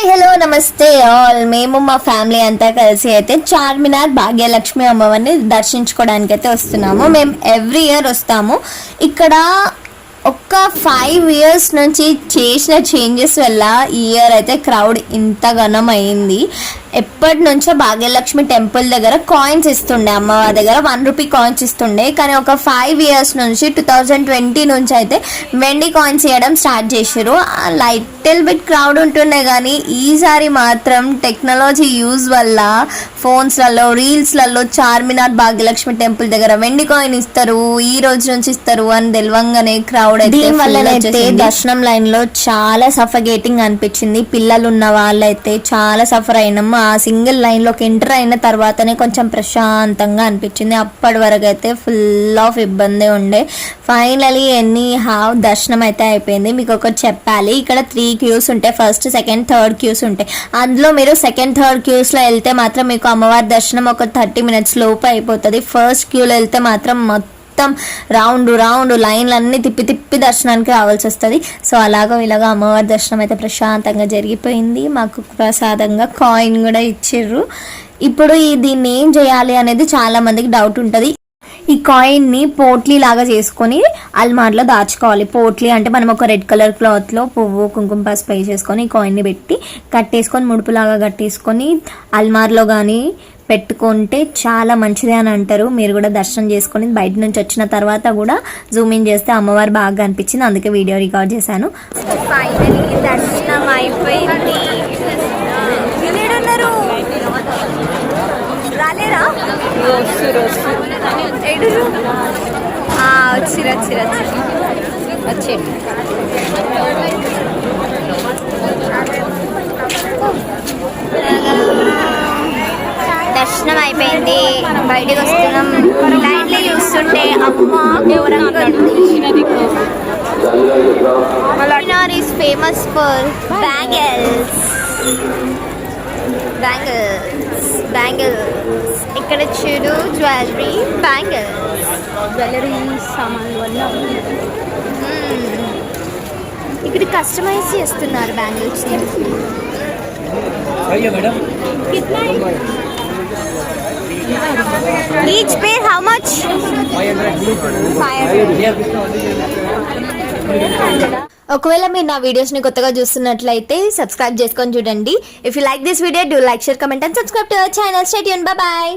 Hi hello నమస్తే all. మేము మా ఫ్యామిలీ అంతా కలిసి అయితే చార్మినార్ భాగ్యలక్ష్మి అమ్మవారిని దర్శించుకోవడానికి అయితే వస్తున్నాము. మేము ఎవ్రీ ఇయర్ వస్తాము. ఇక్కడ ఒక్క 5 years నుంచి చేసిన చేంజెస్ వల్ల ఈ ఇయర్ అయితే క్రౌడ్ ఇంత ఘనం అయింది. ఎప్పటి నుంచో భాగ్యలక్ష్మి టెంపుల్ దగ్గర కాయిన్స్ ఇస్తుండే, అమ్మవారి దగ్గర 1 rupee కాయిన్స్ ఇస్తుండే. కానీ ఒక 5 years నుంచి 2020 నుంచి అయితే వెండి కాయిన్స్ ఇవ్వడం స్టార్ట్ చేసారు. లిటిల్ బిట్ క్రౌడ్ ఉంటుండే కానీ ఈసారి మాత్రం టెక్నాలజీ యూజ్ వల్ల ఫోన్స్లలో రీల్స్లలో చార్మినార్ భాగ్యలక్ష్మి టెంపుల్ దగ్గర వెండి కాయిన్ ఇస్తారు, ఈ రోజు నుంచి ఇస్తారు అని తెలియంగానే క్రౌడ్ అయితే దర్శనం లైన్ లో చాలా సఫకేటింగ్ అనిపించింది. పిల్లలు ఉన్న వాళ్ళైతే చాలా సఫర్ అయినాము. ఆ సింగిల్ లైన్ లోకి ఎంటర్ అయిన తర్వాతనే కొంచెం ప్రశాంతంగా అనిపించింది. అప్పటి వరకు అయితే ఫుల్ ఆఫ్ ఇబ్బంది ఉండే. ఫైనలీ ఎనీ హావ్ దర్శనం అయితే అయిపోయింది. మీకు ఒకటి చెప్పాలి, ఇక్కడ 3 queues ఉంటాయి. ఫస్ట్, సెకండ్, థర్డ్ క్యూస్ ఉంటాయి. అందులో మీరు సెకండ్, థర్డ్ క్యూస్ లో వెళ్తే మాత్రం మీకు అమ్మవారి దర్శనం ఒక 30 minutes లోపు అయిపోతుంది. ఫస్ట్ క్యూలో వెళ్తే మాత్రం మొత్తం రౌండ్ లైన్లు అన్ని తిప్పి దర్శనానికి రావాల్సి వస్తుంది. సో అలాగో ఇలాగో అమ్మవారి దర్శనం అయితే ప్రశాంతంగా జరిగిపోయింది. మాకు ప్రసాదంగా కాయిన్ కూడా ఇచ్చిర్రు. ఇప్పుడు దీన్ని ఏం చేయాలి అనేది చాలా మందికి డౌట్ ఉంటుంది. ఈ కాయిన్ని పోట్లీ లాగా చేసుకొని అల్మార్లో దాచుకోవాలి. పోట్లీ అంటే మనం ఒక రెడ్ కలర్ క్లాత్లో పువ్వు కుంకుమ పసుపు వేసేసుకొని ఈ కాయిన్ని పెట్టి కట్టేసుకొని ముడుపులాగా కట్టేసుకొని అల్మార్లో కానీ పెట్టుకుంటే చాలా మంచిది అని అంటారు. మీరు కూడా దర్శనం చేసుకొని బయట నుంచి వచ్చిన తర్వాత కూడా జూమ్ ఇన్ చేస్తే అమ్మవారు బాగా అనిపించింది, అందుకే వీడియో రికార్డ్ చేశాను. ఫైనలీ దర్శనం అయిపోయింది. రాలేరా వచ్చి దర్శనం అయిపోయింది, బయటకు వస్తున్నాం. లైన్లో చూస్తుంటే అమ్మా ఘోరంగా Charminar is famous for bangles. ఇక్కడ చూడు జ్యువెలరీ సామాన్లు వల్ల ఇక్కడ కస్టమైజ్ చేస్తున్నారు bangles. Each pair how much? 500. ఒకవేళ మీరు నా వీడియోస్ని కొత్తగా చూస్తున్నట్లయితే సబ్స్క్రైబ్ చేసుకొని చూడండి. If you like this video, do like, share, comment and subscribe to our channel. Stay tuned. Bye bye.